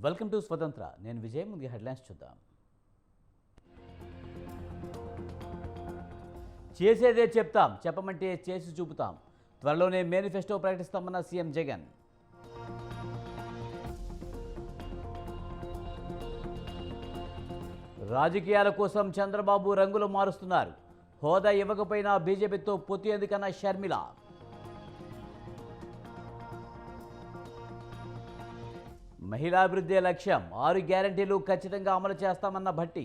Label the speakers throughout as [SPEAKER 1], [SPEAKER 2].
[SPEAKER 1] Welcome to స్వతంత్ర. నేను విజయ్. ముందుగా హెడ్లైన్స్ చూద్దాం. చేసేదే చెప్తాం, చెప్పమంటే చేసి చూపుతాం. త్వరలోనే మేనిఫెస్టో ప్రకటిస్తామన్న సీఎం జగన్. రాజకీయాల కోసం చంద్రబాబు రంగులు మారుస్తున్నారు. హోదా ఇవ్వకపోయినా బీజేపీతో పొత్తు ఎందుకన్న షర్మిల. మహిళాభివృద్ధి లక్ష్యం, 6 గ్యారంటీలు ఖచ్చితంగా అమలు చేస్తామన్న భట్టి.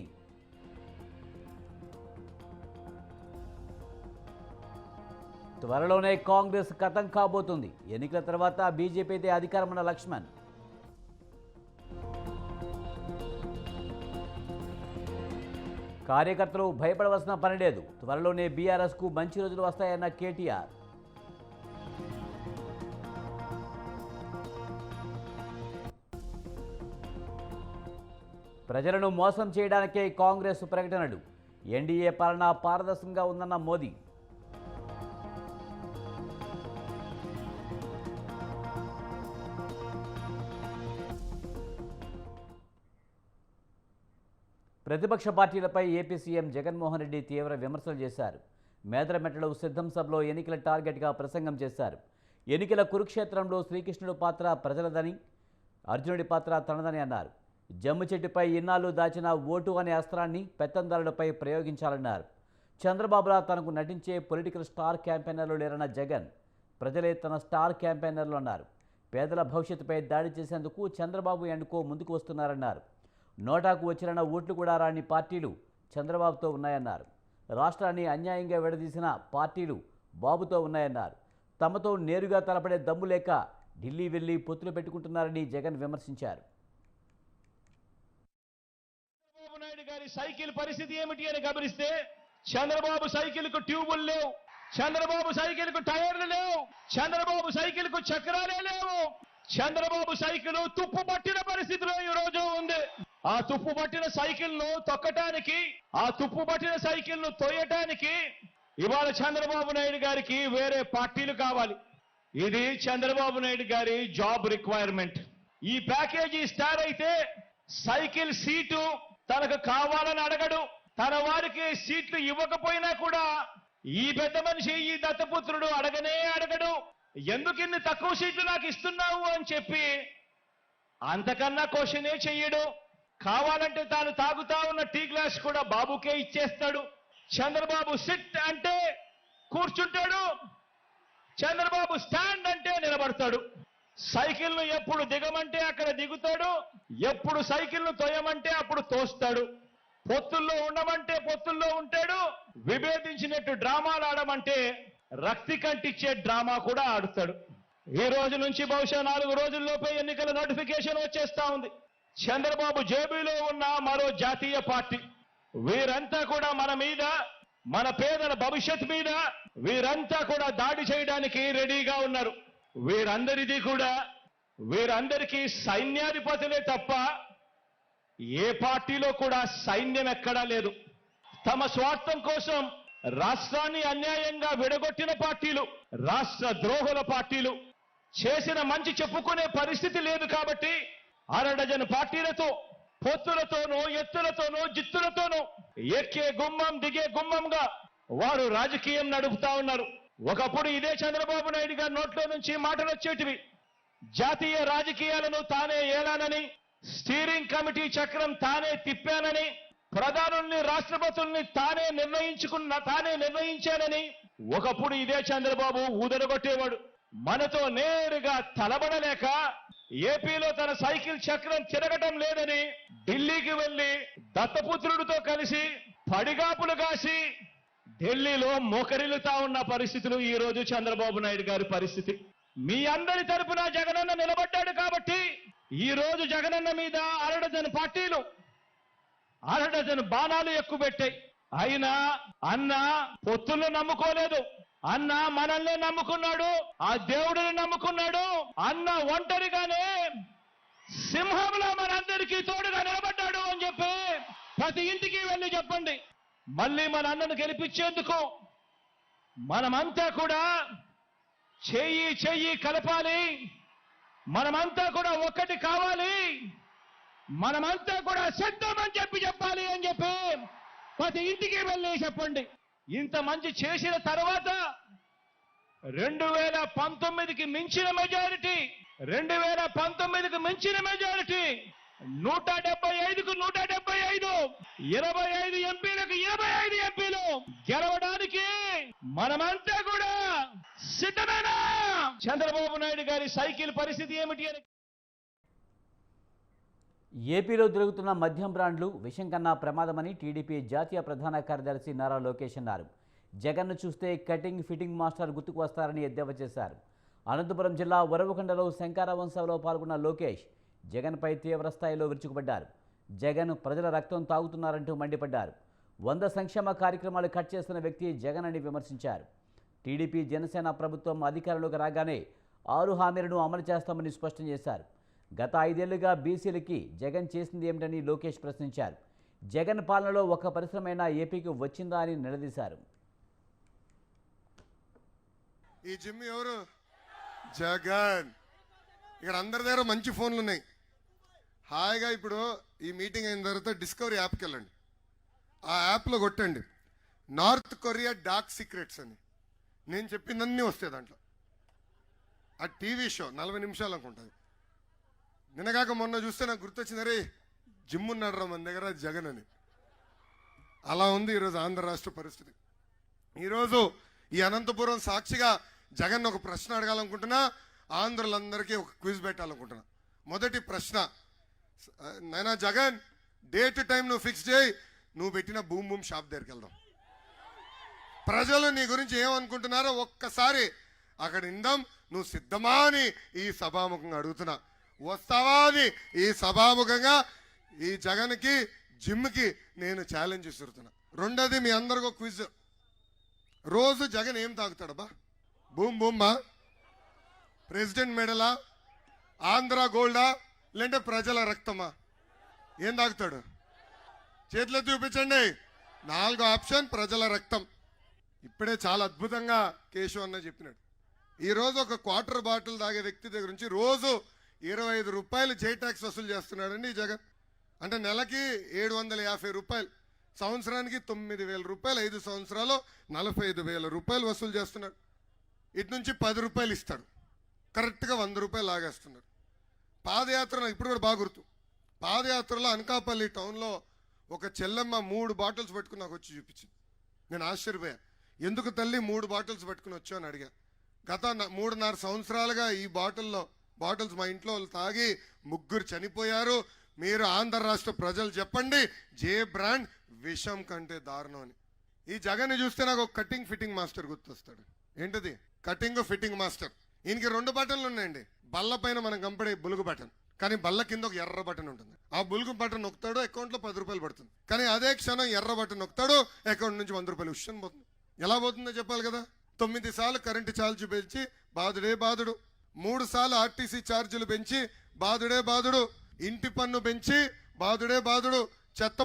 [SPEAKER 1] త్వరలోనే కాంగ్రెస్ ఖతం కాబోతుంది. ఎన్నికల తర్వాత బీజేపీదే అధికారమన్న లక్ష్మణ్. కార్యకర్తలు భయపడవలసిన పని లేదు. త్వరలోనే బీఆర్ఎస్కు మంచి రోజులు వస్తాయన్న కేటీఆర్. ప్రజలను మోసం చేయడానికే కాంగ్రెస్ ప్రకటనలు. ఎన్డీఏ పాలన పారదర్శకంగా ఉందన్న మోదీ. ప్రతిపక్ష పార్టీలపై ఏపీ సీఎం జగన్మోహన్ రెడ్డి తీవ్ర విమర్శలు చేశారు. మేదరమెట్టలో సిద్ధం సభలో ఎన్నికల టార్గెట్గా ప్రసంగం చేశారు. ఎన్నికల కురుక్షేత్రంలో శ్రీకృష్ణుడి పాత్ర ప్రజలదని, అర్జునుడి పాత్ర తనదని అన్నారు. జమ్ము చెట్టుపై ఇన్నాళ్ళు దాచిన ఓటు అనే అస్త్రాన్ని పెత్తందారులపై ప్రయోగించాలన్నారు. చంద్రబాబులా తనకు నటించే పొలిటికల్ స్టార్ క్యాంపెయినర్లు లేరన్న జగన్, ప్రజలే తన స్టార్ క్యాంపెయినర్లు అన్నారు. పేదల భవిష్యత్తుపై దాడి చేసేందుకు చంద్రబాబు ఎండుకో ముందుకు వస్తున్నారన్నారు. నోటాకు వచ్చిన ఓట్లు కూడా రాని పార్టీలు చంద్రబాబుతో ఉన్నాయన్నారు. రాష్ట్రాన్ని అన్యాయంగా విడదీసిన పార్టీలు బాబుతో ఉన్నాయన్నారు. తమతో నేరుగా తలపడే దమ్ము లేక ఢిల్లీ వెళ్లి పొత్తులు పెట్టుకుంటున్నారని జగన్ విమర్శించారు.
[SPEAKER 2] చంద్రబాబు నాయుడు గారి సైకిల్ పరిస్థితి ఏమిటి అని గమనిస్తే, చంద్రబాబు సైకిల్ కు ట్యూబులు లేవు, చంద్రబాబు సైకిల్ కు టైర్లు లేవు, చంద్రబాబు సైకిల్ కు చక్రాలే లేవు. చంద్రబాబు సైకిల్ తుప్పు పట్టిన పరిస్థితిలో ఈ రోజు ఉంది. ఆ తుప్పు పట్టిన సైకిల్ ను తొక్కటానికి, ఆ తుప్పు పట్టిన సైకిల్ ను తోయటానికి ఇవాళ చంద్రబాబు నాయుడు గారికి వేరే పార్టీలు కావాలి. ఇది చంద్రబాబు నాయుడు గారి జాబ్ రిక్వైర్మెంట్. ఈ ప్యాకేజీ స్టార్ అయితే సైకిల్ సీటు తనకు కావాలని అడగడు. తన వారికి సీట్లు ఇవ్వకపోయినా కూడా ఈ పెద్ద మనిషి, ఈ దత్తపుత్రుడు అడగనే అడగడు. ఎందుకు ఇన్ని తక్కువ సీట్లు నాకు ఇస్తున్నావు అని చెప్పి అంతకన్నా క్వశ్చనే చెయ్యడు. కావాలంటే తాను తాగుతా ఉన్న టీ గ్లాస్ కూడా బాబుకే ఇచ్చేస్తాడు. చంద్రబాబు సిట్ అంటే కూర్చుంటాడు, చంద్రబాబు స్టాండ్ అంటే నిలబడతాడు. సైకిల్ ను ఎప్పుడు దిగమంటే అక్కడ దిగుతాడు, ఎప్పుడు సైకిల్ ను తోయమంటే అప్పుడు తోస్తాడు. పొత్తుల్లో ఉండమంటే పొత్తుల్లో ఉంటాడు, విభేదించినట్టు డ్రామాలు ఆడమంటే రక్తి కంటిచ్చే డ్రామా కూడా ఆడుతాడు. ఈ రోజు నుంచి బహుశా 4 రోజుల్లోపే ఎన్నికల నోటిఫికేషన్ వచ్చేస్తా ఉంది. చంద్రబాబు జేబులో ఉన్న మరో జాతీయ పార్టీ, వీరంతా కూడా మన మీద, మన పేదల భవిష్యత్ మీద వీరంతా కూడా దాడి చేయడానికి రెడీగా ఉన్నారు. వీరందరికీ సైన్యాధిపతులే తప్ప ఏ పార్టీలో కూడా సైన్యం ఎక్కడా లేదు. తమ స్వార్థం కోసం రాష్ట్రాన్ని అన్యాయంగా విడగొట్టిన పార్టీలు, రాష్ట్ర ద్రోహుల పార్టీలు. చేసిన మంచి చెప్పుకునే పరిస్థితి లేదు కాబట్టి అరడజను పార్టీలతో పొత్తులతోనూ, ఎత్తులతోనూ, జిత్తులతోనూ ఎక్కే గుమ్మం దిగే గుమ్మంగా వారు రాజకీయం నడుపుతా ఉన్నారు. ఒకప్పుడు ఇదే చంద్రబాబు నాయుడు గారి నోట్లో నుంచి మాటలు వచ్చేటివి. జాతీయ రాజకీయాలను తానే ఏలానని, స్టీరింగ్ కమిటీ చక్రం తానే తిప్పానని, ప్రధానుల్ని, రాష్ట్రపతుల్ని తానే నిర్ణయించానని ఒకప్పుడు ఇదే చంద్రబాబు ఊదరగొట్టేవాడు. మనతో నేరుగా తలబడలేక ఏపీలో తన సైకిల్ చక్రం తిరగటం లేదని ఢిల్లీకి వెళ్లి దత్తపుత్రుడితో కలిసి పడిగాపులు కాసి ఢిల్లీలో మోకరిల్లుతా ఉన్న పరిస్థితులు ఈ రోజు చంద్రబాబు నాయుడు గారి పరిస్థితి. మీ అందరి తరపున జగనన్న నిలబడ్డాడు కాబట్టి ఈ రోజు జగనన్న మీద అరడజను పార్టీలు, అరడజను బాణాలు ఎక్కుపెట్టాయి. అయినా అన్న పొత్తులు నమ్ముకోలేదు. అన్న మనల్ని నమ్ముకున్నాడు, ఆ దేవుడిని నమ్ముకున్నాడు. అన్న ఒంటరిగానే సింహంలో మనందరికీ తోడుగా నిలబడ్డాడు అని చెప్పి ప్రతి ఇంటికి వెళ్ళి చెప్పండి. మళ్ళీ మన అన్నను గెలిపించేందుకు మనమంతా కూడా చెయ్యి కలపాలి. మనమంతా కూడా ఒక్కటి కావాలి. మనమంతా కూడా సిద్ధమని చెప్పాలి అని చెప్పి ప్రతి ఇంటికి వెళ్ళి చెప్పండి. ఇంత మంచి చేసిన తర్వాత 2019కి మించిన మెజారిటీ 2019కి మించిన మెజారిటీ 175కు 175 25 ఎంపీలకు 25 ఎంపీలు గెలవడానికి మనమంతా కూడా సిద్ధమేనా? చంద్రబాబు నాయుడు గారి సైకిల్ పరిస్థితి ఏమిటి అని
[SPEAKER 1] ఏపీలో దొరుకుతున్న మద్యం బ్రాండ్లు విషం కన్నా ప్రమాదమని టీడీపీ జాతీయ ప్రధాన కార్యదర్శి నారా లోకేష్ అన్నారు. జగన్ను చూస్తే కటింగ్ ఫిట్టింగ్ మాస్టర్ గుర్తుకు వస్తారని ఎద్దేవా చేశారు. అనంతపురం జిల్లా వరవకొండలో శంకరావం సభలో పాల్గొన్న లోకేష్ జగన్పై తీవ్ర స్థాయిలో విరుచుకుపడ్డారు. జగన్ ప్రజల రక్తం తాగుతున్నారంటూ మండిపడ్డారు. 100 సంక్షేమ కార్యక్రమాలు కట్ చేస్తున్న వ్యక్తి జగన్ అని విమర్శించారు. టీడీపీ జనసేన ప్రభుత్వం అధికారంలోకి రాగానే 6 హామీలను అమలు చేస్తామని స్పష్టం చేశారు. గత 5 ఏళ్లుగా బీసీలకి జగన్ చేసింది ఏమిటని లోకేష్ ప్రశ్నించారు. జగన్ పాలనలో ఒక పరిశ్రమైనా ఏపీకి వచ్చిందా అని నిలదీశారు.
[SPEAKER 3] ఈ జిమ్ ఎవరు? జగన్. ఇక్కడ అందరి దగ్గర మంచి ఫోన్లు ఉన్నాయి. హాయిగా ఇప్పుడు ఈ మీటింగ్ అయిన తర్వాత డిస్కవరీ యాప్కి వెళ్ళండి. ఆ యాప్లో కొట్టండి నార్త్ కొరియా డార్క్ సీక్రెట్స్ అని. నేను చెప్పిందన్నీ వస్తాయి దాంట్లో. ఆ టీవీ షో 40 నిమిషాలు అనుకుంటుంది. నిన్నగాక మొన్న చూస్తే నాకు గుర్తొచ్చింది, అరే జిమ్ ఉన్నాడు మన దగ్గర జగన్ అని. అలా ఉంది ఈరోజు ఆంధ్ర రాష్ట్ర పరిస్థితి. ఈరోజు ఈ అనంతపురం సాక్షిగా జగన్ ఒక ప్రశ్న అడగాలనుకుంటున్నా, ఆంధ్రులందరికీ ఒక క్విజ్ పెట్టాలనుకుంటున్నా. మొదటి ప్రశ్న, నైనా జగన్ డేట్ టైం నువ్వు ఫిక్స్ చేయి, నువ్వు పెట్టిన బూమ్ బూమ్ షాప్ దగ్గరికి వెళ్దాం. ప్రజలు నీ గురించి ఏమనుకుంటున్నారో ఒక్కసారి అక్కడ ఇందాం. నువ్వు సిద్ధమా అని ఈ సభాముఖంగా అడుగుతున్నా. వస్తావా అని ఈ సభాముఖంగా ఈ జగన్కి జిమ్కి నేను ఛాలెంజ్ ఇస్తున్నా. రెండోది మీ అందరికీ ఒక క్విజ్. రోజు జగన్ ఏం తాగుతాడబ్బా? బూమ్ బూమ్మా, ప్రెసిడెంట్ మెడలా, ఆంధ్ర గోల్డా, లేదంటే ప్రజల రక్తమా? ఏం తాగుతాడు? చేతిలో చూపించండి. 4వ ఆప్షన్ ప్రజల రక్తం. ఇప్పుడే చాలా అద్భుతంగా కేశవ్ అన్న చెప్పినాడు. ఈరోజు ఒక క్వార్టర్ బాటిల్ తాగే వ్యక్తి దగ్గర నుంచి రోజు 25 రూపాయలు జై ట్యాక్స్ వసూలు చేస్తున్నాడండి ఈ జగన్. అంటే నెలకి 750 రూపాయలు, సంవత్సరానికి 9,000 రూపాయలు, 5 సంవత్సరాలు 45,000 రూపాయలు వసూలు చేస్తున్నాడు. ఇటు నుంచి 10 రూపాయలు ఇస్తాడు, కరెక్ట్గా 100 రూపాయలు లాగేస్తున్నాడు. పాదయాత్ర నాకు ఇప్పుడు కూడా బాగా గుర్తు. పాదయాత్రలో అనకాపల్లి టౌన్లో ఒక చెల్లెమ్మ 3 బాటిల్స్ పట్టుకుని నాకు వచ్చి చూపించింది. నేను ఆశ్చర్యపోయా, ఎందుకు తల్లి 3 బాటిల్స్ పట్టుకుని వచ్చావు అని అడిగా. గత 3.5 సంవత్సరాలుగా ఈ బాటిల్స్ మా ఇంట్లో వాళ్ళు తాగి 3 చనిపోయారు. మీరు ఆంధ్ర రాష్ట్ర ప్రజలు చెప్పండి, జే బ్రాండ్ విషం కంటే దారుణం అని. ఈ జగన్ చూస్తే నాకు ఒక కటింగ్ ఫిట్టింగ్ మాస్టర్ గుర్తొస్తాడు. ఏంటది? Cutting fitting master. ఈయనకి 2 బటన్లు ఉన్నాయండి. బల్ల పైన మనం కంపడే బులుగు బటన్, కానీ బల్ల కింద ఒక ఎర్ర బటన్ ఉంటుంది. ఆ బులుగు బటన్ నొక్కుతాడు, అకౌంట్లో 10 రూపాయలు పడుతుంది. కానీ అదే క్షణం ఎర్ర బటన్ నొక్కుతాడు, అకౌంట్ నుంచి 100 రూపాయలు ఉష్యం పోతుంది. ఎలా పోతుందో చెప్పాలి కదా. 9 సార్లు కరెంటు ఛార్జీ పెంచి బాధుడే బాధుడు, 3 సార్లు ఆర్టీసీ ఛార్జీలు పెంచి బాధుడే బాధుడు, ఇంటి పన్ను పెంచి బాధుడే బాధుడు, చెత్త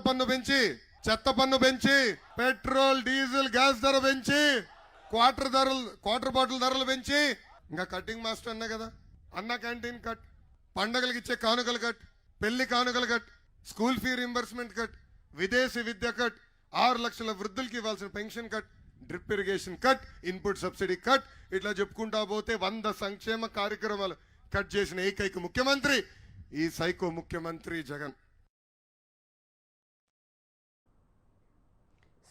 [SPEAKER 3] పన్ను పెంచి పెట్రోల్ డీజిల్ గ్యాస్ ధర పెంచి క్వార్టర్ బాటిల్ ధరలు పెంచి, ఇంకా కటింగ్ మాస్టర్ అన్నా కదా, అన్న క్యాంటీన్ కట్, పండగలకి ఇచ్చే కానుకలు కట్, పెళ్లి కానుకలు cut, school fee reimbursement cut, విదేశీ విద్య కట్, 6 లక్షల వృద్ధులకి ఇవ్వాల్సిన pension cut, drip irrigation cut, input subsidy cut, ఇట్లా చెప్పుకుంటా పోతే 100 సంక్షేమ కార్యక్రమాలు కట్ చేసిన ఏకైక ముఖ్యమంత్రి ఈ సైకో ముఖ్యమంత్రి జగన్.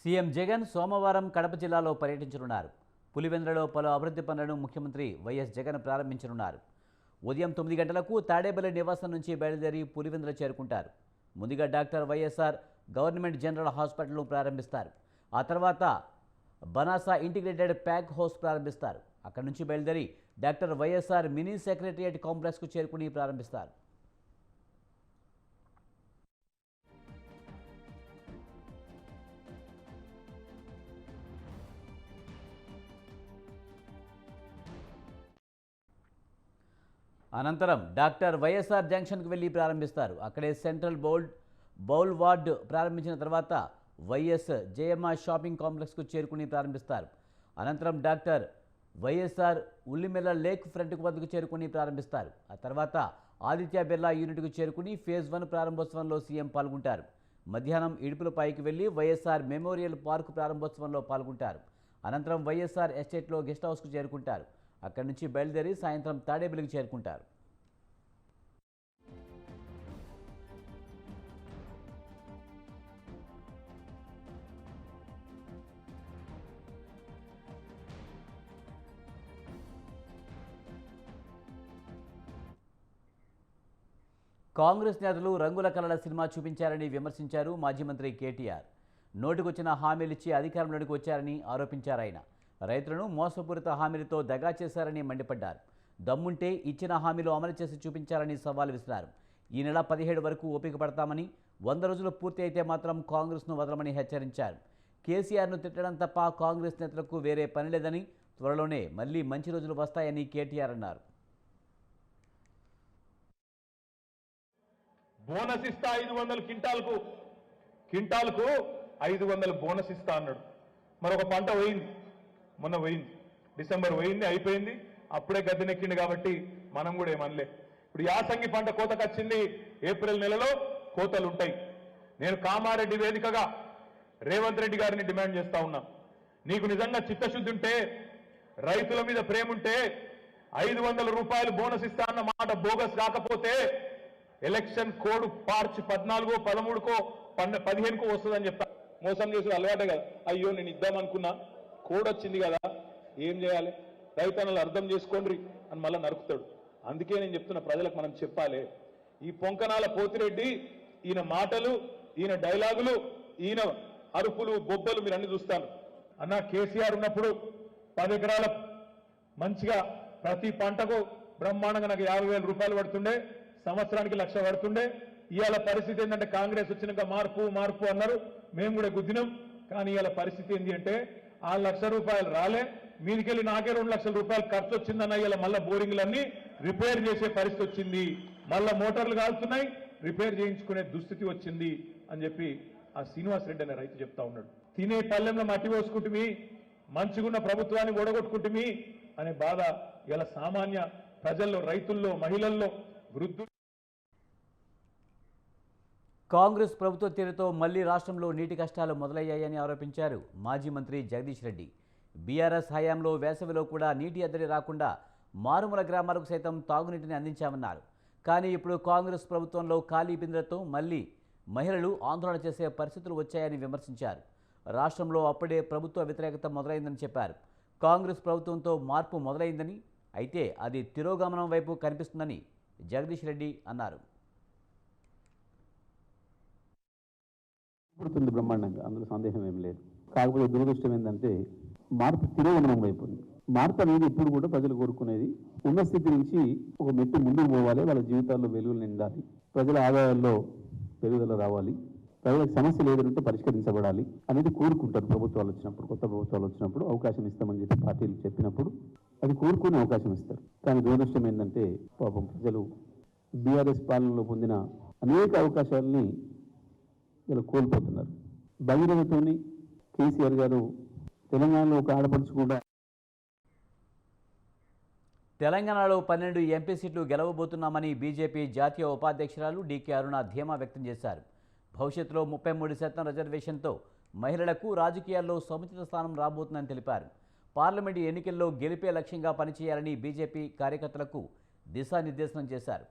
[SPEAKER 1] సీఎం జగన్ సోమవారం కడప జిల్లాలో పర్యటించనున్నారు. పులివెందులలో పలు అభివృద్ధి పనులను ముఖ్యమంత్రి వైఎస్ జగన్ ప్రారంభించనున్నారు. ఉదయం 9 గంటలకు తాడేపల్లి నివాసం నుంచి బయలుదేరి పులివెందుల చేరుకుంటారు. ముందుగా డాక్టర్ వైఎస్ఆర్ గవర్నమెంట్ జనరల్ హాస్పిటల్ను ప్రారంభిస్తారు. ఆ తర్వాత బనాసా ఇంటిగ్రేటెడ్ ప్యాక్ హౌస్ ప్రారంభిస్తారు. అక్కడి నుంచి బయలుదేరి డాక్టర్ వైఎస్ఆర్ మినీ సెక్రటరియట్ కాంప్లెక్స్కు చేరుకుని ప్రారంభిస్తారు. అనంతరం డాక్టర్ వైఎస్ఆర్ జంక్షన్కు వెళ్ళి ప్రారంభిస్తారు. అక్కడే సెంట్రల్ బౌల్ వార్డ్ ప్రారంభించిన తర్వాత వైఎస్ జేఎంఆర్ షాపింగ్ కాంప్లెక్స్కు చేరుకుని ప్రారంభిస్తారు. అనంతరం డాక్టర్ వైఎస్ఆర్ ఉల్లిమెల్ల లేక్ ఫ్రంట్ వద్దకు చేరుకుని ప్రారంభిస్తారు. ఆ తర్వాత ఆదిత్య బిర్లా యూనిట్కు చేరుకుని ఫేజ్ 1 ప్రారంభోత్సవంలో సీఎం పాల్గొంటారు. మధ్యాహ్నం ఇడుపులపైకి వెళ్లి వైఎస్ఆర్ మెమోరియల్ పార్కు ప్రారంభోత్సవంలో పాల్గొంటారు. అనంతరం వైఎస్ఆర్ ఎస్టేట్లో గెస్ట్ హౌస్కు చేరుకుంటారు. అక్కడి నుంచి బయలుదేరి సాయంత్రం తాడేపల్లికి చేరుకుంటారు. కాంగ్రెస్ నేతలు రంగుల కలల సినిమా చూపించారని విమర్శించారు మాజీ మంత్రి కేటీఆర్. నోటికొచ్చిన హామీలిచ్చి అధికారంలోకి వచ్చారని ఆరోపించారు ఆయన. రైతులను మోసపూరిత హామీలతో దగా చేశారని మండిపడ్డారు. దమ్ముంటే ఇచ్చిన హామీలు అమలు చేసి చూపించారని సవాల్ విసిరారు. ఈ నెల 17 వరకు ఓపిక పడతామని, 100 రోజులు పూర్తి అయితే మాత్రం కాంగ్రెస్ను వదలమని హెచ్చరించారు. కేసీఆర్ను తిట్టడం తప్ప కాంగ్రెస్ నేతలకు వేరే పని లేదని, త్వరలోనే మళ్లీ మంచి రోజులు వస్తాయని కేటీఆర్ అన్నారు.
[SPEAKER 4] బోనస్ ఇస్తా 500 క్వింటాలకు 500 బోనస్ ఇస్తా అన్నాడు. మరొక పంట పోయింది, మొన్న పోయింది, డిసెంబర్ పోయింది, అయిపోయింది. అప్పుడే గద్దెనెక్కింది కాబట్టి మనం కూడా ఏమనలే. ఇప్పుడు యాసంగి పంట కోతకు వచ్చింది. ఏప్రిల్ నెలలో కోతలు ఉంటాయి. నేను కామారెడ్డి వేదికగా రేవంత్ రెడ్డి గారిని డిమాండ్ చేస్తా ఉన్నా, నీకు నిజంగా చిత్తశుద్ధి ఉంటే, రైతుల మీద ప్రేమ ఉంటే 500 రూపాయలు బోనస్ ఇస్తా అన్న మాట బోగస్ కాకపోతే ఎలక్షన్ కోడ్ మార్చి 14కో 13కో 15కో వస్తుందని చెప్తా. మోసం చేసి అలవాటే కదా. అయ్యో నేను ఇద్దామనుకున్నా, కోడ్ వచ్చింది కదా, ఏం చేయాలి, రైతన్నలు అర్థం చేసుకోండి అని మళ్ళీ నరుకుతాడు. అందుకే నేను చెప్తున్నా, ప్రజలకు మనం చెప్పాలి. ఈ పొంకనాల పోతిరెడ్డి ఈయన మాటలు, ఈయన డైలాగులు, ఈయన అరుపులు, బొబ్బలు మీరు అన్ని చూస్తాను. అన్న కేసీఆర్ ఉన్నప్పుడు 10 ఎకరాల మంచిగా ప్రతి పంటకు బ్రహ్మాండంగా నాకు 50,000 రూపాయలు పడుతుండే, సంవత్సరానికి 1,00,000 పడుతుండే. ఇవాళ పరిస్థితి ఏంటంటే కాంగ్రెస్ వచ్చినాక మార్పు అన్నారు, మేము కూడా గుద్దినాం. కానీ ఇవాళ పరిస్థితి ఏంటి అంటే 1,00,000 రూపాయలు రాలే, మీదికెళ్ళి నాకే 2 లక్షల రూపాయలు ఖర్చు వచ్చిందన్న. ఇలా మళ్ళీ బోరింగ్లన్నీ రిపేర్ చేసే పరిస్థితి వచ్చింది, మళ్ళా మోటార్లు కాలుతున్నాయి, రిపేర్ చేయించుకునే దుస్థితి వచ్చింది అని చెప్పి ఆ శ్రీనివాస్ రెడ్డి అనే రైతు చెప్తా ఉన్నాడు. తినే పల్లెంలో మట్టి పోసుకుంటుమి, మంచిగున్న ప్రభుత్వాన్ని ఓడగొట్టుకుంటుమి అనే బాధ ఇలా సామాన్య ప్రజల్లో, రైతుల్లో, మహిళల్లో, వృద్ధులు.
[SPEAKER 1] కాంగ్రెస్ ప్రభుత్వ తీరుతో మళ్లీ రాష్ట్రంలో నీటి కష్టాలు మొదలయ్యాయని ఆరోపించారు మాజీ మంత్రి జగదీష్ రెడ్డి. బీఆర్ఎస్ హయాంలో వేసవిలో కూడా నీటి ఎద్దడి రాకుండా మారుమూల గ్రామాలకు సైతం తాగునీటిని అందించామన్నారు. కానీ ఇప్పుడు కాంగ్రెస్ ప్రభుత్వంలో ఖాళీ బిందెలతో మళ్లీ మహిళలు ఆందోళన చేసే పరిస్థితులు వచ్చాయని విమర్శించారు. రాష్ట్రంలో అప్పుడే ప్రభుత్వ వ్యతిరేకత మొదలైందని చెప్పారు. కాంగ్రెస్ ప్రభుత్వంతో మార్పు మొదలైందని, అయితే అది తిరోగమనం వైపు కనిపిస్తుందని జగదీష్ రెడ్డి అన్నారు.
[SPEAKER 5] పుడుతుంది బ్రహ్మాండంగా, అందులో సందేహం ఏం లేదు. కాకపోతే దురదృష్టం ఏంటంటే మార్పు తిరోగమనం వైపు ఉంది. మార్పు అనేది ఇప్పుడు కూడా ప్రజలు కోరుకునేది ఉన్న స్థితి నుంచి ఒక మెట్టు ముందుకు పోవాలి, వాళ్ళ జీవితాల్లో వెలుగులు నిండాలి, ప్రజల ఆదాయాల్లో పెరుగుదల రావాలి, ప్రజలకు సమస్యలు ఏదంటే పరిష్కరించబడాలి అనేది కోరుకుంటారు. ప్రభుత్వాలు వచ్చినప్పుడు, కొత్త ప్రభుత్వాలు వచ్చినప్పుడు అవకాశం ఇస్తామని చెప్పి పార్టీలు చెప్పినప్పుడు అది కోరుకునే అవకాశం ఇస్తారు. కానీ దురదృష్టం ఏంటంటే పాపం ప్రజలు బీఆర్ఎస్ పాలనలో పొందిన అనేక అవకాశాలని ఇలా కోల్పోతున్నారు. భగీరథతోని కేసీఆర్ గారు తెలంగాణలో ఒక ఆడపడుచు కూడా.
[SPEAKER 1] తెలంగాణలో 12 ఎంపీ సీట్లు గెలవబోతున్నామని బీజేపీ జాతీయ ఉపాధ్యక్షురాలు డీకే అరుణ ధీమా వ్యక్తం చేశారు. భవిష్యత్తులో 33% రిజర్వేషన్తో మహిళలకు రాజకీయాల్లో సముచిత స్థానం రాబోతుందని తెలిపారు. పార్లమెంటు ఎన్నికల్లో గెలిపే లక్ష్యంగా పనిచేయాలని బీజేపీ కార్యకర్తలకు దిశానిర్దేశనం చేశారు.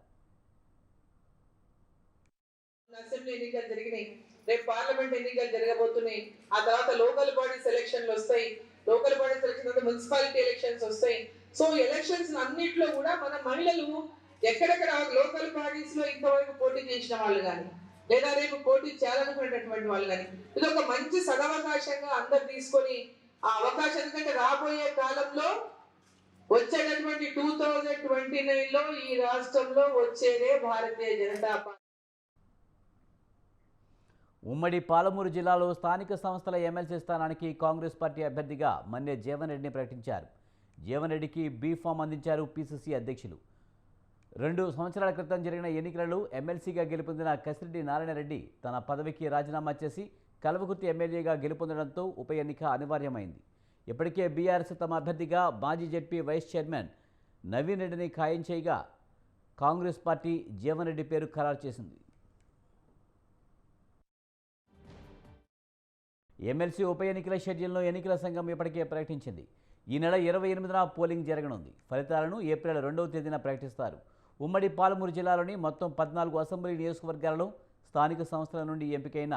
[SPEAKER 6] అసెంబ్లీ ఎన్నికలు జరిగినాయి, రేపు పార్లమెంట్ ఎన్నికలు జరగబోతున్నాయి, ఆ తర్వాత లోకల్ బాడీ సెలక్షన్లు వస్తాయి, లోకల్ బాడీ సెలక్షన్ తర్వాత మున్సిపాలిటీ ఎలక్షన్స్ వస్తాయి. సో ఎలక్షన్స్ అన్నిట్లో కూడా మన మహిళలు ఎక్కడెక్కడ లోకల్ బాడీస్ లో ఇంతవరకు పోటీ చేసిన వాళ్ళు కానీ, లేదా రేపు పోటీ చేయాలనుకునేటటువంటి వాళ్ళు కానీ, ఇది ఒక మంచి సదవకాశంగా అందరు తీసుకొని ఆ అవకాశం, ఎందుకంటే రాబోయే కాలంలో వచ్చేటటువంటి 2029లో ఈ రాష్ట్రంలో వచ్చేదే భారతీయ జనతా పార్టీ.
[SPEAKER 1] ఉమ్మడి పాలమూరు జిల్లాలో స్థానిక సంస్థల ఎమ్మెల్సీ స్థానానికి కాంగ్రెస్ పార్టీ అభ్యర్థిగా మన్నె జీవన్ రెడ్డిని ప్రకటించారు. జీవన్ రెడ్డికి బీ ఫామ్ అందించారు పీసీసీ అధ్యక్షులు. 2 సంవత్సరాల క్రితం జరిగిన ఎన్నికలలో ఎమ్మెల్సీగా గెలుపొందిన కసిరెడ్డి నారాయణరెడ్డి తన పదవికి రాజీనామా చేసి కల్వకుర్తి ఎమ్మెల్యేగా గెలుపొందడంతో ఉప ఎన్నిక అనివార్యమైంది. ఇప్పటికే బీఆర్ఎస్ తమ అభ్యర్థిగా మాజీ జెడ్పీ వైస్ చైర్మన్ నవీన్ రెడ్డిని ఖాయం చేయగా కాంగ్రెస్ పార్టీ జీవన్ రెడ్డి పేరు ఖరారు చేసింది. ఎమ్మెల్సీ ఉప ఎన్నికల షెడ్యూల్ను ఎన్నికల సంఘం ఇప్పటికే ప్రకటించింది. ఈ నెల 28న పోలింగ్ జరగనుంది. ఫలితాలను ఏప్రిల్ 2వ తేదీన ప్రకటిస్తారు. ఉమ్మడి పాలమూరు జిల్లాలోని మొత్తం 14 అసెంబ్లీ నియోజకవర్గాలలో స్థానిక సంస్థల నుండి ఎంపికైన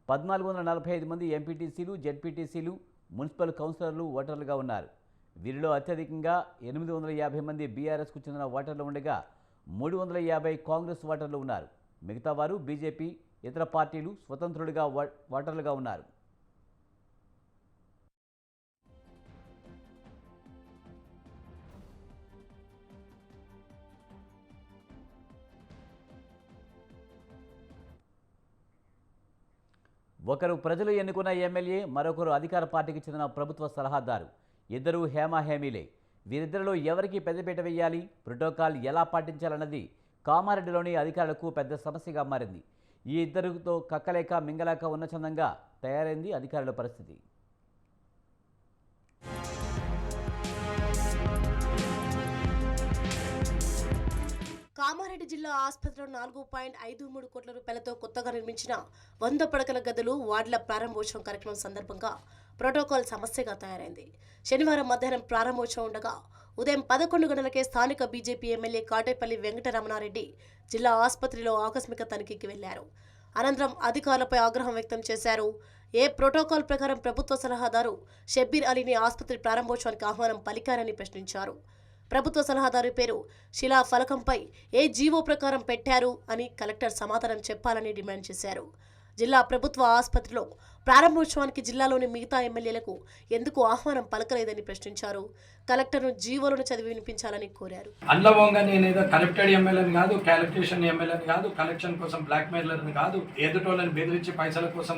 [SPEAKER 1] 1445 మంది ఎంపీటీసీలు, జెడ్పీటీసీలు, మున్సిపల్ కౌన్సిలర్లు ఓటర్లుగా ఉన్నారు. వీరిలో అత్యధికంగా 850 మంది బీఆర్ఎస్కు చెందిన ఓటర్లు ఉండగా 350 కాంగ్రెస్ ఓటర్లు ఉన్నారు. మిగతా వారు బీజేపీ, ఇతర పార్టీలు, స్వతంత్రులుగా ఓటర్లుగా ఉన్నారు. ఒకరు ప్రజలు ఎన్నుకున్న ఎమ్మెల్యే, మరొకరు అధికార పార్టీకి చెందిన ప్రభుత్వ సలహాదారు. ఇద్దరూ హేమాహేమీలే. వీరిద్దరిలో ఎవరికి పెద్దపీట వేయాలి, ప్రోటోకాల్ ఎలా పాటించాలన్నది కామారెడ్డిలోని అధికారులకు పెద్ద సమస్యగా మారింది. ఈ ఇద్దరితో కక్కలేక మింగలేక ఉన్న చందంగా తయారైంది అధికారుల పరిస్థితి.
[SPEAKER 7] కామారెడ్డి జిల్లా ఆసుపత్రిలో 4.53 కోట్ల రూపాయలతో కొత్తగా నిర్మించిన 100 పడకల గదులు వార్డుల ప్రారంభోత్సవం కార్యక్రమం సందర్భంగా ప్రోటోకాల్ సమస్యగా తయారైంది. శనివారం మధ్యాహ్నం ప్రారంభోత్సవం ఉండగా ఉదయం 11 గంటలకే స్థానిక బీజేపీ ఎమ్మెల్యే కాటేపల్లి వెంకటరమణారెడ్డి జిల్లా ఆసుపత్రిలో ఆకస్మిక తనిఖీకి వెళ్లారు. అనంతరం అధికారులపై ఆగ్రహం వ్యక్తం చేశారు. ఏ ప్రోటోకాల్ ప్రకారం ప్రభుత్వ సలహాదారు షబ్బీర్ అలీని ఆసుపత్రి ప్రారంభోత్సవానికి ఆహ్వానం పలికారని ప్రశ్నించారు. ప్రభుత్వ సలహాదారు పేరు శిలా ఫలకంపై ఏ జీవో ప్రకారం పెట్టారు అని కలెక్టర్ సమాధానం చెప్పాలని డిమాండ్ చేశారు. జిల్లా ప్రభుత్వ ఆసుపత్రిలో ప్రారంభోత్సవానికి జిల్లాలోని మిగతా ఎమ్మెల్యేలకు ఎందుకు ఆహ్వానం పలకలేదని ప్రశ్నించారు. కలెక్టర్ను జీవోలను చదివి వినిపించాలని కోరారు.
[SPEAKER 8] అండ్లవంగా నేనేదో కనెక్టెడ్ ఎమ్మెల్యేని కాదు, క్యాలిక్యులేషన్ ఎమ్మెల్యేని కాదు, కలెక్షన్ కోసం బ్లాక్ మెయిలర్ని కాదు, ఎదుటోళ్ళని బెదిరించి పైసల కోసం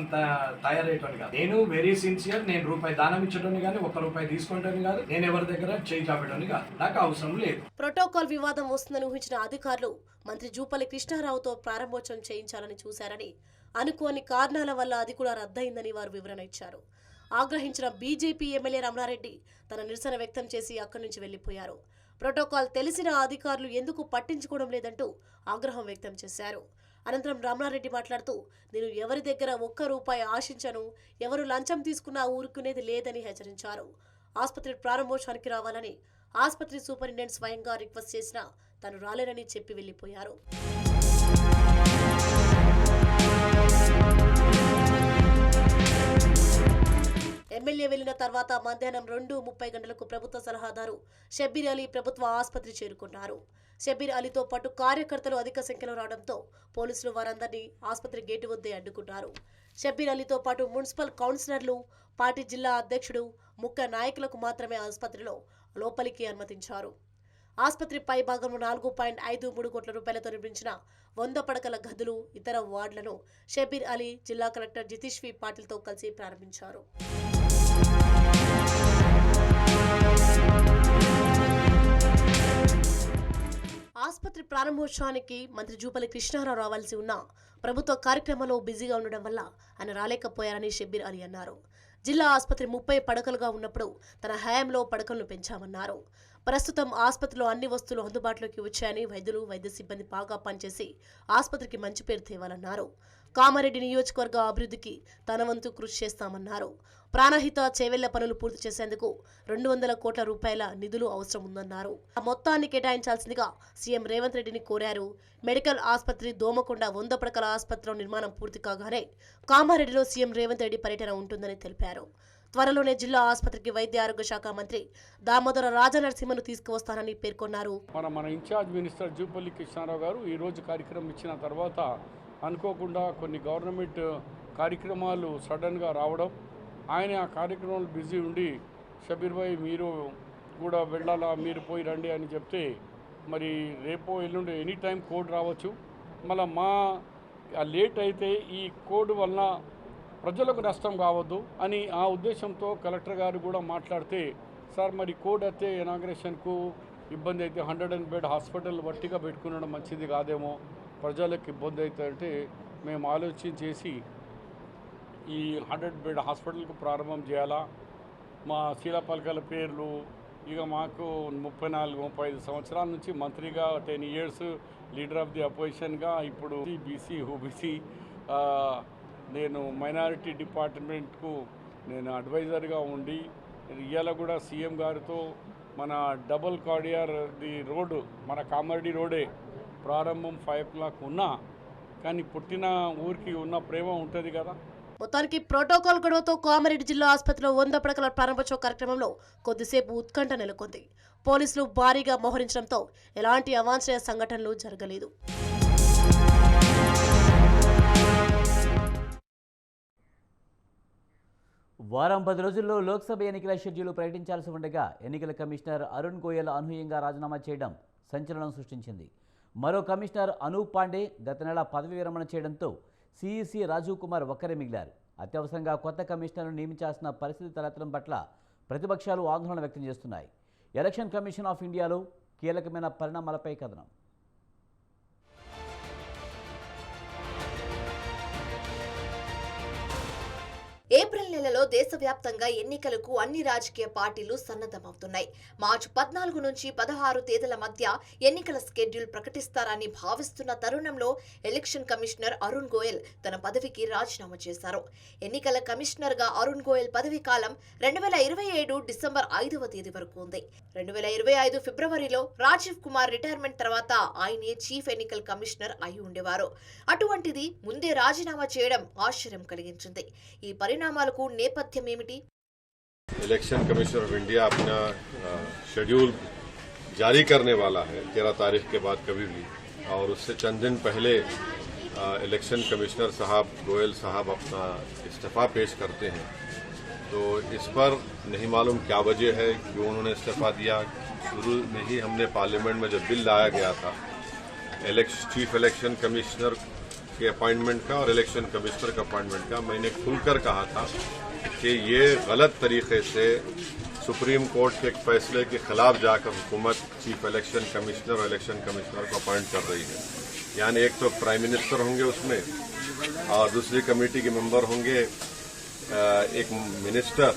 [SPEAKER 8] తయారయ్యేటోని కాదు. నేను వెరీ సిన్సియర్. నేను రూపాయి దానం ఇచ్చటోని కానీ, ₹1 తీసుకుంటాను కాదు. నేను ఎవరి దగ్గర చేయి చాపేటోని కాదు. నాకు అవసరం లేదు.
[SPEAKER 7] ప్రోటోకాల్ వివాదం వస్తుందని ఊహించిన అధికారులు మంత్రి జూపల్లి కృష్ణారావుతో ప్రారంభోత్సవం చేయించాలని చూశారని, అనుకోని కారణాల వల్ల అది కూడా రద్దయిందని వారు వివరణ ఇచ్చారు. ఆగ్రహించిన బీజేపీ ఎమ్మెల్యే రమణారెడ్డి తన నిరసన వ్యక్తం చేసి అక్కడి నుంచి వెళ్లిపోయారు. ప్రోటోకాల్ తెలిసిన అధికారులు ఎందుకు పట్టించుకోవడం లేదంటూ ఆగ్రహం వ్యక్తం చేశారు. అనంతరం రమణారెడ్డి మాట్లాడుతూ, నేను ఎవరి దగ్గర ₹1 ఆశించను, ఎవరు లంచం తీసుకున్నా ఊరుకునేది లేదని హెచ్చరించారు. ఆసుపత్రి ప్రారంభోత్సవానికి రావాలని ఆసుపత్రి సూపరింటెండెంట్ స్వయంగా రిక్వెస్ట్ చేసినా తాను రాలేనని చెప్పి వెళ్లిపోయారు. ఎమ్మెల్యే వెళ్లిన తర్వాత మధ్యాహ్నం 2:30 గంటలకు ప్రభుత్వ సలహాదారు షబ్బీర్ అలీ ప్రభుత్వ ఆసుపత్రి చేరుకున్నారు. షబ్బీర్ అలీతో పాటు కార్యకర్తలు అధిక సంఖ్యలో రావడంతో పోలీసులు వారందరినీ ఆసుపత్రి గేటు వద్దే అడ్డుకున్నారు. షబ్బీర్ అలీతో పాటు మున్సిపల్ కౌన్సిలర్లు, పార్టీ జిల్లా అధ్యక్షుడు, ముఖ్య నాయకులకు మాత్రమే ఆసుపత్రిలో లోపలికి అనుమతించారు. ఆసుపత్రి పై భాగంలో 4.53 కోట్ల రూపాయలతో నిర్మించిన 100 పడకల గదులు, ఇతర వార్డులను షబ్బీర్ అలీ జిల్లా కలెక్టర్ జితేష్ వి పాటిల్తో కలిసి ప్రారంభించారు. ఆసుపత్రి ప్రారంభోత్సవానికి మంత్రి జూపల్లి కృష్ణారావు రావాల్సి ఉన్న ప్రభుత్వ కార్యక్రమంలో బిజీగా ఉండడం వల్ల ఆయన రాలేకపోయారని షబ్బీర్ అలీ అన్నారు. జిల్లా ఆసుపత్రి 30 పడకలుగా ఉన్నప్పుడు తన హయాంలో పడకలను పెంచామన్నారు. ప్రస్తుతం ఆసుపత్రిలో అన్ని వస్తువులు అందుబాటులోకి వచ్చాయని, వైద్యులు, వైద్య సిబ్బంది బాగా పనిచేసి ఆసుపత్రికి మంచి పేరు తేవాలన్నారు. కామారెడ్డి నియోజకవర్గ అభివృద్ధికి తన వంతు కృషి చేస్తామన్నారు. ప్రాణహిత చేవెళ్ల పనులు పూర్తి చేసేందుకు 200 కోట్ల రూపాయల నిధులు అవసరం ఉందన్నారు. ఆ మొత్తాన్ని కేటాయించాల్సిందిగా సీఎం రేవంత్ రెడ్డిని కోరారు. మెడికల్ ఆసుపత్రి దోమకొండ 100 పడకల ఆసుపత్రిలో నిర్మాణం పూర్తి కాగానే కామారెడ్డిలో సీఎం రేవంత్ రెడ్డి పర్యటన ఉంటుందని తెలిపారు. త్వరలోనే జిల్లా ఆసుపత్రికి వైద్య ఆరోగ్య శాఖ మంత్రి దామోదర రాజనరసింహను తీసుకువస్తానని పేర్కొన్నారు.
[SPEAKER 9] మన ఇన్ఛార్జ్ మినిస్టర్ జూపల్లి కృష్ణారావు గారు ఈ రోజు కార్యక్రమం ఇచ్చిన తర్వాత అనుకోకుండా కొన్ని గవర్నమెంట్ కార్యక్రమాలు సడన్గా రావడం, ఆయన ఆ కార్యక్రమంలో బిజీ ఉండి షబ్బీర్ భాయ్ మీరు కూడా వెళ్ళాలా, మీరు పోయి రండి అని చెప్తే, మరి రేపో ఎల్లుండి ఎనీ టైం కోడ్ రావచ్చు. మళ్ళీ లేట్ అయితే ఈ కోడ్ వలన ప్రజలకు నష్టం కావద్దు అని ఆ ఉద్దేశంతో కలెక్టర్ గారు కూడా మాట్లాడితే, సార్ మరి కోడ్ అయితే ఇనాగ్రేషన్కు ఇబ్బంది అయితే 100 బెడ్ హాస్పిటల్ వట్టిగా పెట్టుకునడం మంచిది కాదేమో, ప్రజలకు ఇబ్బంది అవుతుందంటే మేము ఆలోచించేసి ఈ 100 బెడ్ హాస్పిటల్కు ప్రారంభం చేయాలా, మా శీలపలకల పేర్లు ఇక మాకు 34-35 సంవత్సరాల నుంచి మంత్రిగా 10 years లీడర్ ఆఫ్ ది అపోజిషన్గా ఇప్పుడు బీసీ ఓబీసీ నేను మైనారిటీ డిపార్ట్మెంట్కు నేను అడ్వైజర్గా ఉండి ఇవాళ కూడా సీఎం గారితో మన డబుల్ కారిడార్ ది రోడ్డు మన కామారెడ్డి రోడే ప్రారంభం 5 o'clock ఉన్నా కానీ పుట్టిన ఊరికి ఉన్న ప్రేమ ఉంటుంది కదా.
[SPEAKER 7] మొత్తానికి ప్రోటోకాల్ గొడవతో కామారెడ్డి జిల్లా ఆసుపత్రిలో 100 పడకల ప్రారంభోత్సవ కార్యక్రమంలో కొద్దిసేపు ఉత్కంఠ నెలకొంది. పోలీసులు భారీగా మోహరించడంతో ఎలాంటి అవాంఛనీయ సంఘటనలు జరగలేదు.
[SPEAKER 1] వారం 10 రోజుల్లో లోక్సభ ఎన్నికల షెడ్యూల్ ప్రకటించాల్సి ఉండగా ఎన్నికల కమిషనర్ అరుణ్ గోయల్ అనూహ్యంగా రాజీనామా చేయడం సంచలనం సృష్టించింది. మరో కమిషనర్ అనూప్ పాండే గత నెల పదవి విరమణ చేయడంతో సిఈసి రాజీవ్ కుమార్ ఒక్కరే మిగిలారు. అత్యవసరంగా కొత్త కమిషనర్ను నియమించాల్సిన పరిస్థితి తలెత్తడం పట్ల ప్రతిపక్షాలు ఆందోళన వ్యక్తం చేస్తున్నాయి. ఎలక్షన్ కమిషన్ ఆఫ్ ఇండియాలో కీలకమైన పరిణామాలపై కథనం.
[SPEAKER 10] ఏప్రిల్ నెలలో దేశవ్యాప్తంగా ఎన్నికలకు అన్ని రాజకీయ పార్టీలు సన్నద్ధమవుతున్నాయి. మార్చి 14 నుంచి 16 తేదీల మధ్య ఎన్నికల స్కెడ్యూల్ ప్రకటిస్తారని భావిస్తున్న తరుణంలో ఎలక్షన్ కమిషనర్ అరుణ్ గోయల్ తన పదవికి రాజీనామా చేశారు. ఎన్నికల కమిషనర్ గా అరుణ్ గోయల్ పదవీ కాలం 2027 డిసెంబర్ 5వ తేదీ వరకు ఉంది. 2025 ఫిబ్రవరిలో రాజీవ్ కుమార్ రిటైర్మెంట్ తర్వాత ఆయనే చీఫ్ ఎన్నికల కమిషనర్ అయి ఉండేవారు. అటువంటిది ముందే రాజీనామా చేయడం ఆశ్చర్యం కలిగించింది. ఈ పరిణామాలకు నేపథ్యం ఏమిటి?
[SPEAKER 11] इलेक्शन कमिश्नर ऑफ इंडिया अपना शेड्यूल जारी करने वाला है 13 तारीख के बाद कभी भी, और उससे चंद दिन पहले इलेक्शन कमिश्नर साहब गोयल साहब अपना इस्तीफा पेश करते हैं. तो इस पर नहीं मालूम क्या वजह है, क्यों उन्होंने इस्तीफा दिया. शुरू में ही हमने पार्लियामेंट में जब बिल लाया गया था चीफ इलेक्शन कमिश्नर के अपॉइंटमेंट का और इलेक्शन कमिश्नर का अपॉइंटमेंट का, मैंने खुलकर कहा था कि ये गलत तरीके से सुप्रीम कोर्ट के एक फैसले के खिलाफ जाकर हुकूमत चीफ इलेक्शन कमिश्नर और इलेक्शन कमिश्नर को अपॉइंट कर रही है. यानी एक तो प्राइम मिनिस्टर होंगे उसमें, और दूसरी कमेटी के मेंबर होंगे एक मिनिस्टर,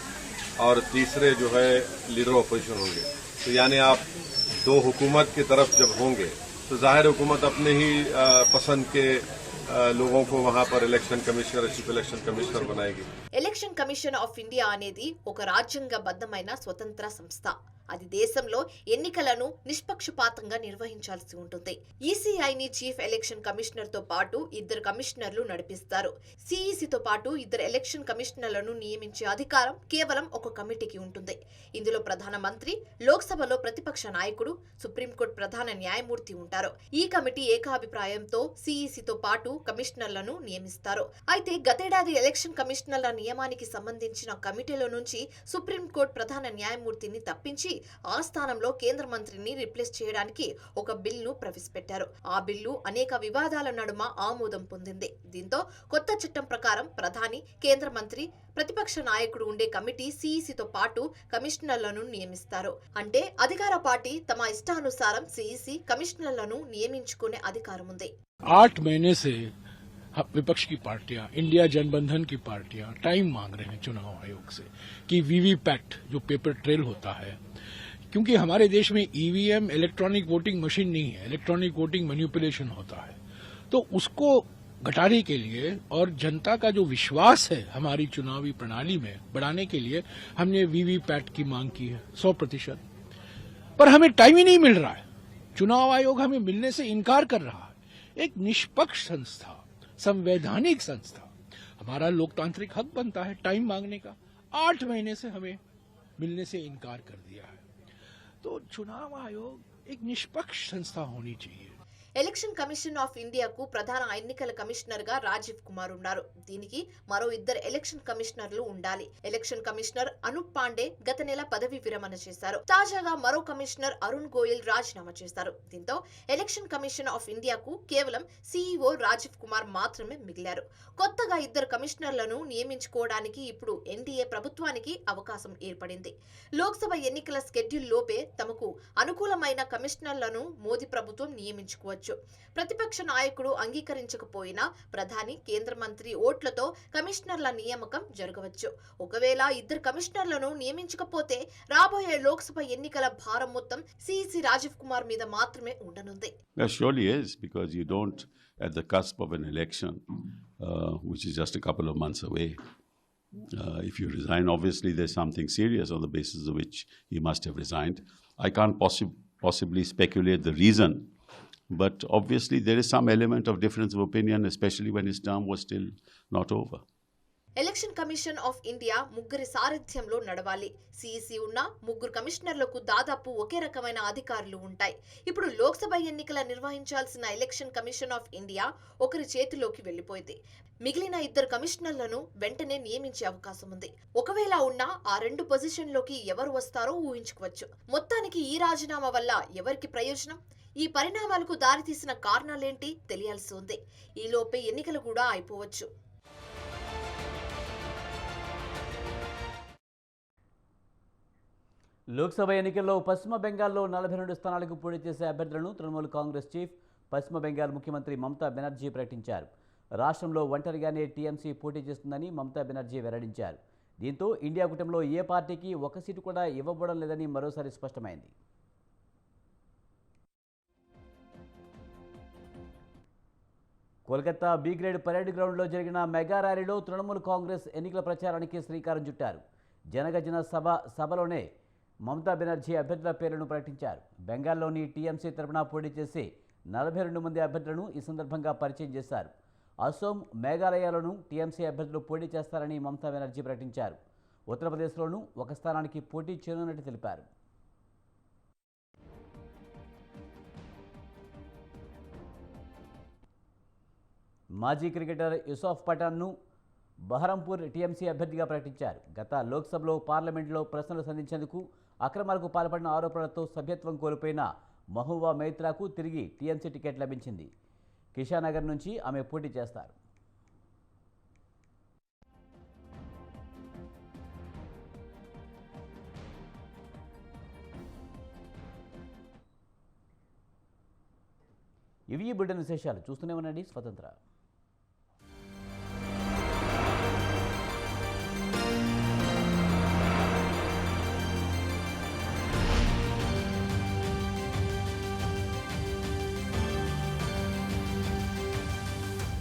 [SPEAKER 11] और तीसरे जो है लीडर ऑपोजिशन होंगे. तो यानी आप दो हुकूमत की तरफ जब होंगे तो जाहिर हुकूमत अपने ही पसंद के लोगों को वहां पर election commissioner chief election commissioner बनाएगी.
[SPEAKER 10] ఎలక్షన్ కమిషన్ ఆఫ్ ఇండియా అనేది ఒక రాజ్యాంగబద్ధమైన స్వతంత్ర సంస్థ. అది దేశంలో ఎన్నికలను నిష్పక్షపాతంగా నిర్వహించాల్సి ఉంటుంది. ఈసీఐని చీఫ్ ఎలక్షన్ కమిషనర్ తో పాటు 2 కమిషనర్లు నడిపిస్తారు. సిఈసితో పాటు 2 ఎలక్షన్ కమిషనర్లను నియమించే అధికారం కేవలం ఒక కమిటీకి ఉంటుంది. ఇందులో ప్రధానమంత్రి, లోక్సభలో ప్రతిపక్ష నాయకుడు, సుప్రీంకోర్టు ప్రధాన న్యాయమూర్తి ఉంటారు. ఈ కమిటీ ఏకాభిప్రాయంతో సిఈసితో పాటు కమిషనర్లను నియమిస్తారు. అయితే గతేడాది ఎలక్షన్ కమిషనర్ల నియమానికి సంబంధించిన కమిటీలో నుంచి సుప్రీంకోర్టు ప్రధాన న్యాయమూర్తిని తప్పించి ఆ స్థానంలో కేంద్ర మంత్రిని రిప్లేస్ చేయడానికి ఒక బిల్లును ప్రవేశపెట్టారు. ఆ బిల్లు అనేక వివాదాల నడుమ ఆమోదం పొందింది. దీంతో కొత్త చట్టం ప్రకారం ప్రధాని, కేంద్ర మంత్రి, ప్రతిపక్ష నాయకుడు ఉండే కమిటీ సిఈసితో పాటు కమిషనర్లను నియమిస్తారు. అంటే అధికార పార్టీ తమ ఇష్టానుసారం సిఈసి కమిషనర్లను నియమించుకునే అధికారం ఉంది.
[SPEAKER 9] 8 महीने से विपक्ष की पार्टियां, इंडिया जनबंधन की पार्टियां टाइम मांग रहे हैं चुनाव आयोग से कि वीवीपैट जो पेपर ट्रेल होता है, क्योंकि हमारे देश में ईवीएम इलेक्ट्रॉनिक वोटिंग मशीन नहीं है, इलेक्ट्रॉनिक वोटिंग मैनिपुलेशन होता है. तो उसको घटाने के लिए और जनता का जो विश्वास है हमारी चुनावी प्रणाली में बढ़ाने के लिए हमने वीवीपैट की मांग की है 100%. पर हमें टाइम ही नहीं मिल रहा है. चुनाव आयोग हमें मिलने से इनकार कर रहा है. एक निष्पक्ष संस्था, संवैधानिक संस्था, हमारा लोकतांत्रिक हक बनता है टाइम मांगने का. 8 महीने से हमें मिलने से इनकार कर दिया है. तो चुनाव आयोग एक निष्पक्ष संस्था होनी चाहिए.
[SPEAKER 10] ఎలక్షన్ కమిషన్ ఆఫ్ ఇండియాకు ప్రధాన ఎన్నికల కమిషనర్ గా రాజీవ్ కుమార్ ఉన్నారు. దీనికి మరో 2 ఎలక్షన్ కమిషనర్లు ఉండాలి. ఎలక్షన్ కమిషనర్ అనూప్ పాండే గత నెల పదవి విరమణ చేశారు. తాజాగా మరో కమిషనర్ అరుణ్ గోయల్ రాజీనామా చేశారు. దీంతో ఎలక్షన్ కమిషన్ ఆఫ్ ఇండియాకు కేవలం సీఈఓ రాజీవ్ కుమార్ మాత్రమే మిగిలారు. కొత్తగా 2 కమిషనర్లను నియమించుకోవడానికి ఇప్పుడు ఎన్డీఏ ప్రభుత్వానికి అవకాశం ఏర్పడింది. లోక్సభ ఎన్నికల స్కెడ్యూల్ లోపే తమకు అనుకూలమైన కమిషనర్లను మోదీ ప్రభుత్వం నియమించుకోవచ్చు. ఊహించవచ్చు. ప్రతిపక్ష నాయకుడు అంగీకరించకపోయినా ప్రధాని, కేంద్ర మంత్రి ఓట్లతో కమిషనర్ల నియామకం జరగవచ్చు. ఒకవేళ ఇద్దరు కమిషనర్లను నియమించకపోతే రాబోయే లోక్సభ ఎన్నికల భారం మొత్తం సిఇసి రాజీవ్ కుమార్ మీద మాత్రమే ఉండనుంది.
[SPEAKER 12] There surely is, because you don't, at the cusp of an election, which is just a couple of months away, if you resign, obviously there's something serious on the basis of which he must have resigned. I can't possibly speculate the reason, but obviously there is some element of difference of opinion, especially when his term was still not over.
[SPEAKER 10] Election commission of India ముగ్గురి సారథ్యంలో నడవాలి. CEC ఉన్న ముగ్గురు కమిషనర్లకు దాదాపు ఒకే రకమైన అధికారులు ఉంటాయి. ఇప్పుడు లోక్సభ ఎన్నికల నిర్వహించాల్సిన ఎలక్షన్ కమిషన్ ఆఫ్ ఇండియా ఒకరి చేతిలోకి వెళ్లిపోయింది. మిగిలిన ఇద్దరు కమిషనర్లను వెంటనే నియమించే అవకాశం ఉంది. ఒకవేళ ఉన్న ఆ 2 పొజిషన్లోకి ఎవరు వస్తారో ఊహించుకోవచ్చు. మొత్తానికి ఈ రాజీనామా వల్ల ఎవరికి ప్రయోజనం? ఈ పరిణామాలకు దారితీసిన కారణాలేంటి తెలియాల్సి ఉంది. ఈలోపే ఎన్నికలు కూడా అయిపోవచ్చు.
[SPEAKER 1] లోక్సభ ఎన్నికల్లో పశ్చిమ బెంగాల్లో 42 స్థానాలకు పోటీ చేసే అభ్యర్థులను తృణమూల్ కాంగ్రెస్ చీఫ్, పశ్చిమ బెంగాల్ ముఖ్యమంత్రి మమతా బెనర్జీ ప్రకటించారు. రాష్ట్రంలో ఒంటరిగానే టీఎంసీ పోటీ చేస్తుందని మమతా బెనర్జీ వెల్లడించారు. దీంతో ఇండియా కూటమిలో ఏ పార్టీకి ఒక సీటు కూడా ఇవ్వబడం లేదని మరోసారి స్పష్టమైంది. కోల్కతా బి గ్రేడ్ పరేడ్ గ్రౌండ్లో జరిగిన మెగా ర్యాలీలో తృణమూల్ కాంగ్రెస్ ఎన్నికల ప్రచారానికి శ్రీకారం చుట్టారు. జనగజన సభలోనే మమతా బెనర్జీ అభ్యర్థుల పేర్లను ప్రకటించారు. బెంగాల్లోని టీఎంసీ తరపున పోటీ చేసి 42 మంది అభ్యర్థులను ఈ సందర్భంగా పరిచయం చేశారు. అసోం, మేఘాలయలోనూ టీఎంసీ అభ్యర్థులు పోటీ చేస్తారని మమతా బెనర్జీ ప్రకటించారు. ఉత్తరప్రదేశ్లోనూ ఒక స్థానానికి పోటీ చేయనున్నట్టు తెలిపారు. మాజీ క్రికెటర్ యూసుఫ్ పఠాన్ను బహరంపూర్ టీఎంసీ అభ్యర్థిగా ప్రకటించారు. గత లోక్సభలో పార్లమెంట్లో ప్రశ్నలు సంధించేందుకు అక్రమాలకు పాల్పడిన ఆరోపణలతో సభ్యత్వం కోల్పోయిన మహువా మైత్రాకు తిరిగి టీఎంసీ టికెట్ లభించింది. కిషానగర్ నుంచి ఆమె పోటీ చేస్తారు. ఇవి ఈ బులెటిన్ విశేషాలు. చూస్తూనే ఉండండి స్వతంత్ర.